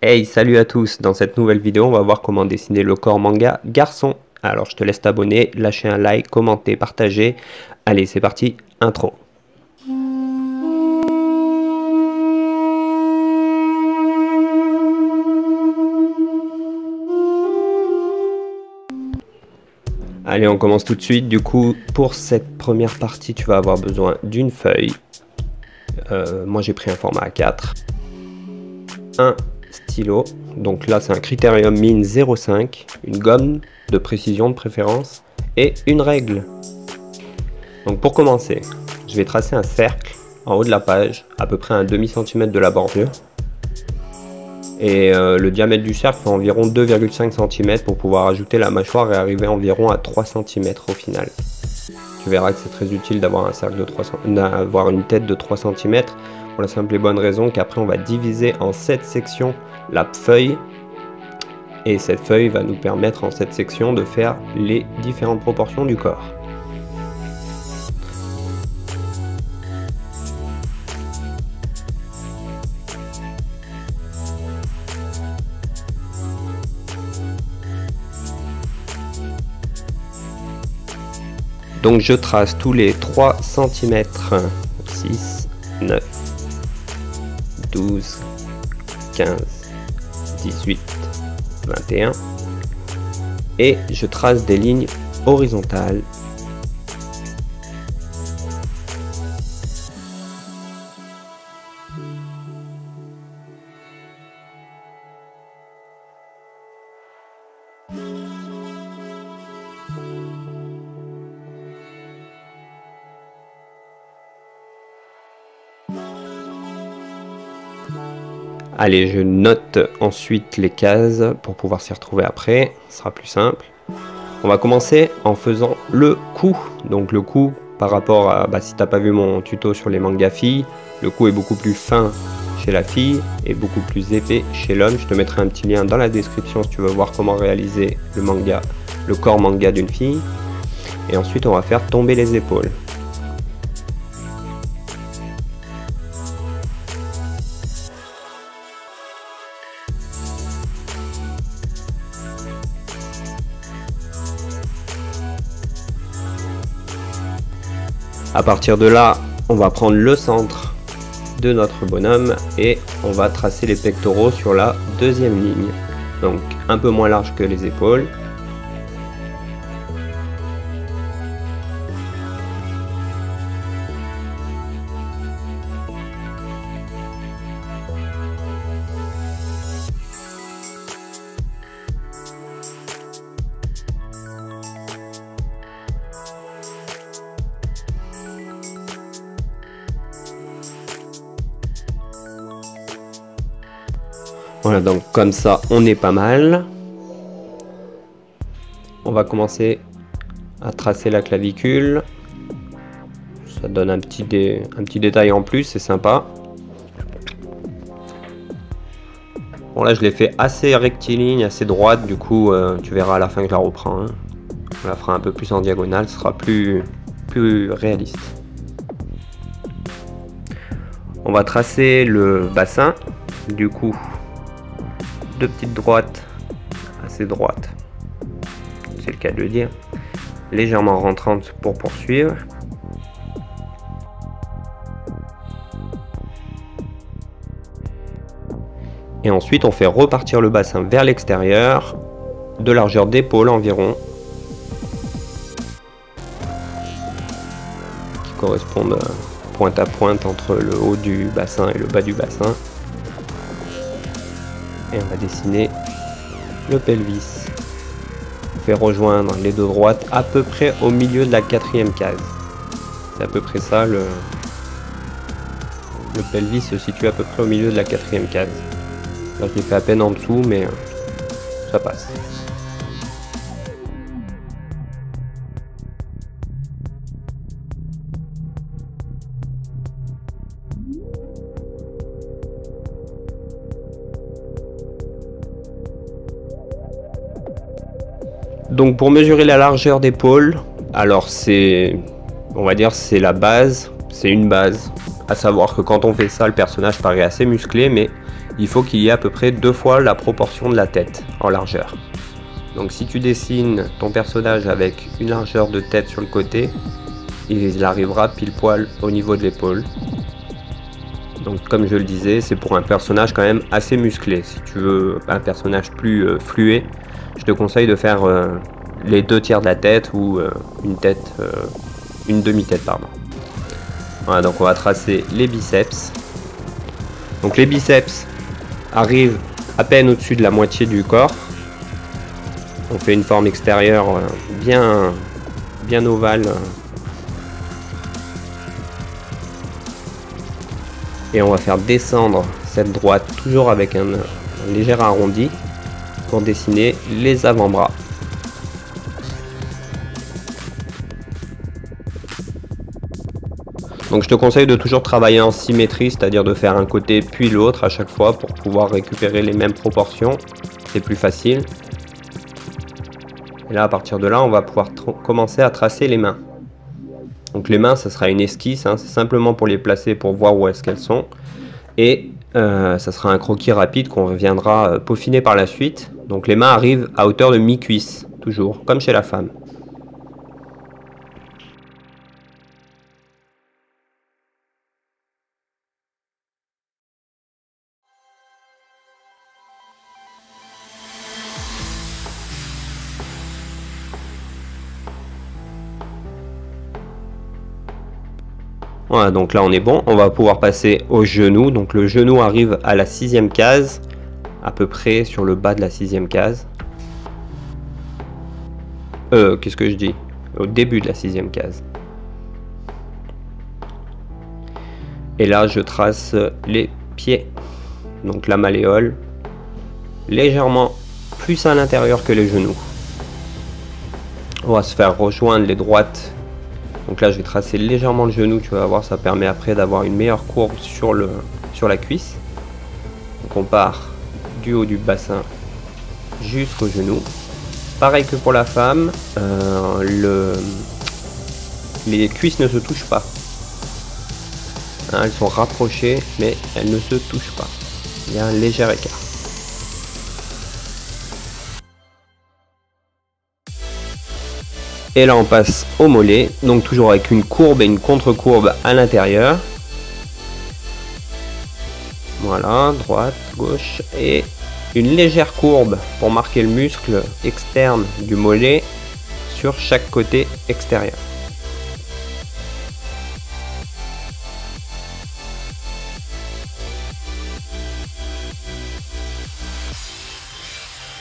Hey, salut à tous! Dans cette nouvelle vidéo, on va voir comment dessiner le corps manga garçon. Alors, je te laisse t'abonner, lâcher un like, commenter, partager. Allez, c'est parti, intro. Allez, on commence tout de suite. Du coup, pour cette première partie, tu vas avoir besoin d'une feuille. Moi, j'ai pris un format A4. Un stylo, donc là c'est un Critérium Mine 05, une gomme de précision de préférence et une règle. Donc pour commencer, je vais tracer un cercle en haut de la page, à peu près un demi-centimètre de la bordure. Et le diamètre du cercle fait environ 2,5 cm pour pouvoir ajouter la mâchoire et arriver environ à 3 cm au final. Tu verras que c'est très utile d'avoir un cercle de 3 cm, d'avoir une tête de 3 cm. Pour la simple et bonne raison qu'après on va diviser en 7 sections la feuille et cette feuille va nous permettre en 7 sections de faire les différentes proportions du corps. Donc je trace tous les 3 cm, 6, 9, 12, 15, 18, 21 et je trace des lignes horizontales. Allez, je note ensuite les cases pour pouvoir s'y retrouver après, ce sera plus simple. On va commencer en faisant le cou. Donc le cou, par rapport à, si t'as pas vu mon tuto sur les mangas filles, le cou est beaucoup plus fin chez la fille et beaucoup plus épais chez l'homme. Je te mettrai un petit lien dans la description si tu veux voir comment réaliser le manga, le corps manga d'une fille. Et ensuite on va faire tomber les épaules. À partir de là, on va prendre le centre de notre bonhomme et on va tracer les pectoraux sur la deuxième ligne. Donc un peu moins large que les épaules. Voilà, donc comme ça on est pas mal. On va commencer à tracer la clavicule. Ça donne un petit détail en plus, c'est sympa. Bon là je l'ai fait assez rectiligne, assez droite, du coup tu verras à la fin que je la reprends. Hein. On la fera un peu plus en diagonale, ce sera plus réaliste. On va tracer le bassin, du coup. Deux petites droites, assez droites, c'est le cas de le dire, légèrement rentrantes pour poursuivre. Et ensuite on fait repartir le bassin vers l'extérieur, de largeur d'épaule environ, qui correspondent pointe à pointe entre le haut du bassin et le bas du bassin. Et on va dessiner le pelvis. On fait rejoindre les deux droites à peu près au milieu de la quatrième case. C'est à peu près ça, le pelvis se situe à peu près au milieu de la quatrième case. Là je l'ai fait à peine en dessous, mais ça passe. Donc pour mesurer la largeur d'épaule, alors on va dire c'est la base, c'est une base. À savoir que quand on fait ça, le personnage paraît assez musclé, mais il faut qu'il y ait à peu près 2 fois la proportion de la tête en largeur. Donc si tu dessines ton personnage avec une largeur de tête sur le côté, il arrivera pile poil au niveau de l'épaule. Donc comme je le disais, c'est pour un personnage quand même assez musclé. Si tu veux un personnage plus fluet, je te conseille de faire les 2 tiers de la tête ou une demi-tête, pardon. Voilà, donc on va tracer les biceps. Donc les biceps arrivent à peine au-dessus de la moitié du corps. On fait une forme extérieure bien ovale. Et on va faire descendre cette droite toujours avec un léger arrondi pour dessiner les avant-bras. Donc je te conseille de toujours travailler en symétrie, c'est-à-dire de faire un côté puis l'autre à chaque fois pour pouvoir récupérer les mêmes proportions. C'est plus facile. Et là, à partir de là, on va pouvoir commencer à tracer les mains. Donc les mains, ça sera une esquisse, hein, c'est simplement pour les placer, pour voir où est-ce qu'elles sont. Et ça sera un croquis rapide qu'on reviendra peaufiner par la suite. Donc les mains arrivent à hauteur de mi-cuisse, toujours, comme chez la femme. Voilà, donc là on est bon, on va pouvoir passer au genou. Donc le genou arrive à la 6e case, à peu près sur le bas de la 6e case. Qu'est-ce que je dis? Au début de la 6e case. Et là je trace les pieds. Donc la malléole, légèrement plus à l'intérieur que les genoux. On va se faire rejoindre les droites. Donc là je vais tracer légèrement le genou, tu vas voir, ça permet après d'avoir une meilleure courbe sur la cuisse. Donc on part du haut du bassin jusqu'au genou. Pareil que pour la femme, les cuisses ne se touchent pas. Hein, elles sont rapprochées mais elles ne se touchent pas. Il y a un léger écart. Et là on passe au mollet, donc toujours avec une courbe et une contre-courbe à l'intérieur. Voilà, droite, gauche, et une légère courbe pour marquer le muscle externe du mollet sur chaque côté extérieur.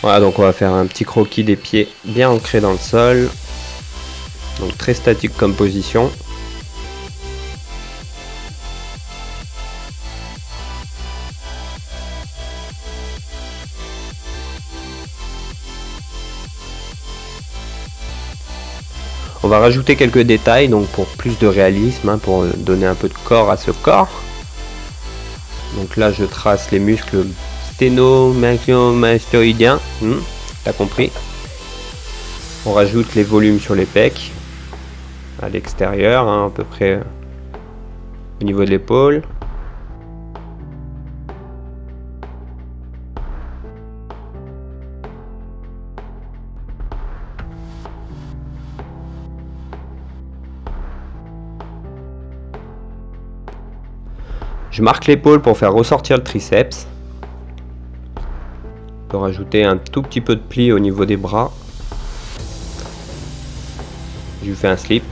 Voilà, donc on va faire un petit croquis des pieds bien ancré dans le sol. Donc très statique comme position. On va rajouter quelques détails donc pour plus de réalisme, hein, pour donner un peu de corps à ce corps. Donc là je trace les muscles sténo-mastoïdiens, t'as compris. On rajoute les volumes sur les pecs à l'extérieur, hein, à peu près au niveau de l'épaule. Je marque l'épaule pour faire ressortir le triceps. On peut rajouter un tout petit peu de pli au niveau des bras. Je lui fais un slip.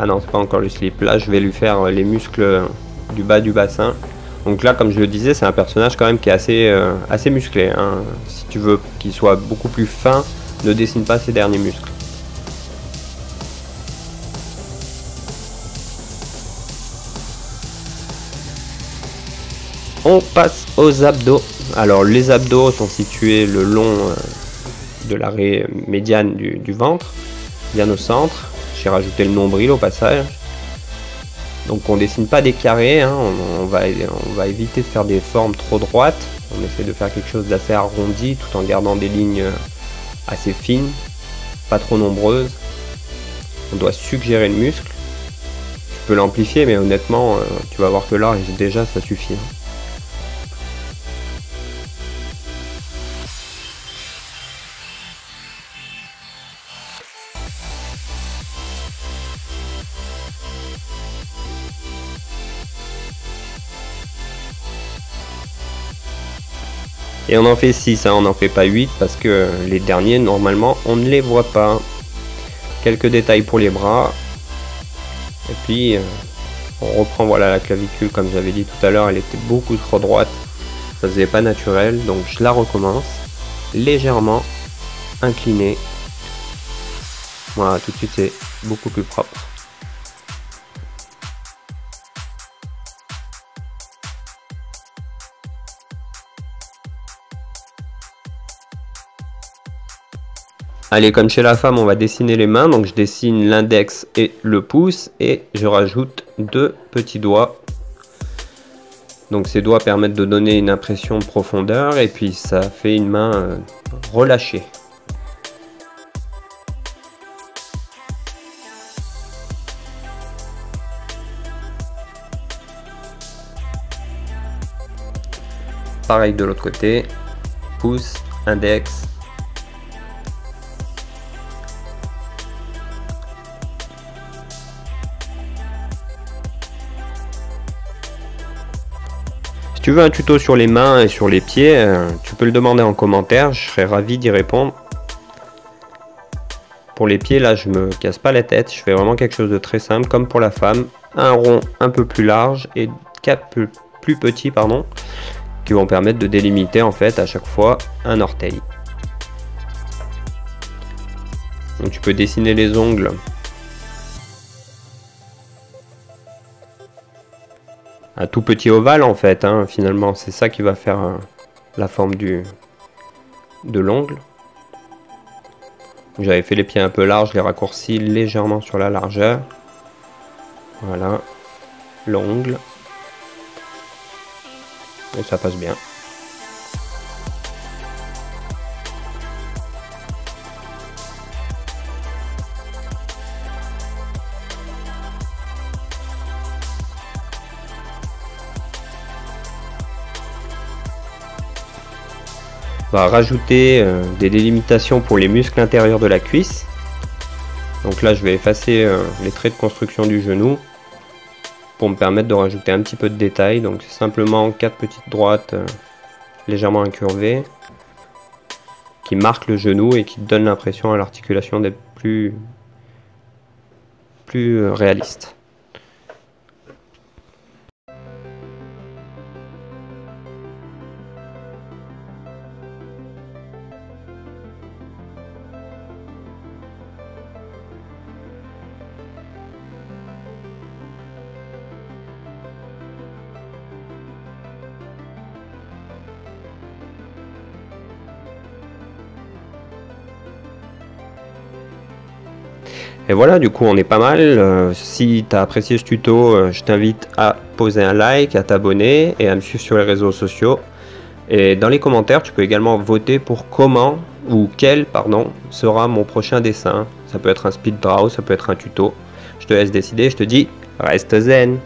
Ah non, c'est pas encore le slip. Là, je vais lui faire les muscles du bas du bassin. Donc là, comme je le disais, c'est un personnage quand même qui est assez musclé, hein. Si tu veux qu'il soit beaucoup plus fin, ne dessine pas ses derniers muscles. On passe aux abdos. Alors les abdos sont situés le long de l'arrêt médiane du ventre, bien au centre. J'ai rajouté le nombril au passage. Donc on dessine pas des carrés, hein. On va éviter de faire des formes trop droites. On essaie de faire quelque chose d'assez arrondi tout en gardant des lignes assez fines, pas trop nombreuses. On doit suggérer le muscle. Tu peux l'amplifier, mais honnêtement, tu vas voir que là déjà ça suffit. Et on en fait 6, hein, on n'en fait pas 8 parce que les derniers, normalement, on ne les voit pas. Quelques détails pour les bras. Et puis, on reprend, voilà, la clavicule, comme j'avais dit tout à l'heure, elle était beaucoup trop droite. Ça faisait pas naturel, donc je la recommence. Légèrement inclinée. Voilà, tout de suite, c'est beaucoup plus propre. Allez, comme chez la femme, on va dessiner les mains. Donc je dessine l'index et le pouce et je rajoute 2 petits doigts. Donc ces doigts permettent de donner une impression de profondeur et puis ça fait une main relâchée. Pareil de l'autre côté, pouce, index. Si tu veux un tuto sur les mains et sur les pieds, tu peux le demander en commentaire, je serais ravi d'y répondre. Pour les pieds, là, je me casse pas la tête, je fais vraiment quelque chose de très simple, comme pour la femme. Un rond un peu plus large et 4 plus petits, pardon, qui vont permettre de délimiter en fait à chaque fois un orteil. Donc tu peux dessiner les ongles. Un tout petit ovale en fait, hein, finalement, c'est ça qui va faire la forme de l'ongle. J'avais fait les pieds un peu larges, je les raccourcis légèrement sur la largeur. Voilà, l'ongle. Et ça passe bien. On va rajouter des délimitations pour les muscles intérieurs de la cuisse. Donc là je vais effacer les traits de construction du genou pour me permettre de rajouter un petit peu de détail. Donc c'est simplement 4 petites droites légèrement incurvées qui marquent le genou et qui donnent l'impression à l'articulation d'être plus réaliste. Et voilà, du coup on est pas mal. Si tu as apprécié ce tuto, je t'invite à poser un like, à t'abonner et à me suivre sur les réseaux sociaux. Et dans les commentaires, tu peux également voter pour comment ou quel, pardon, sera mon prochain dessin. Ça peut être un speed draw, ça peut être un tuto. Je te laisse décider, je te dis, reste zen.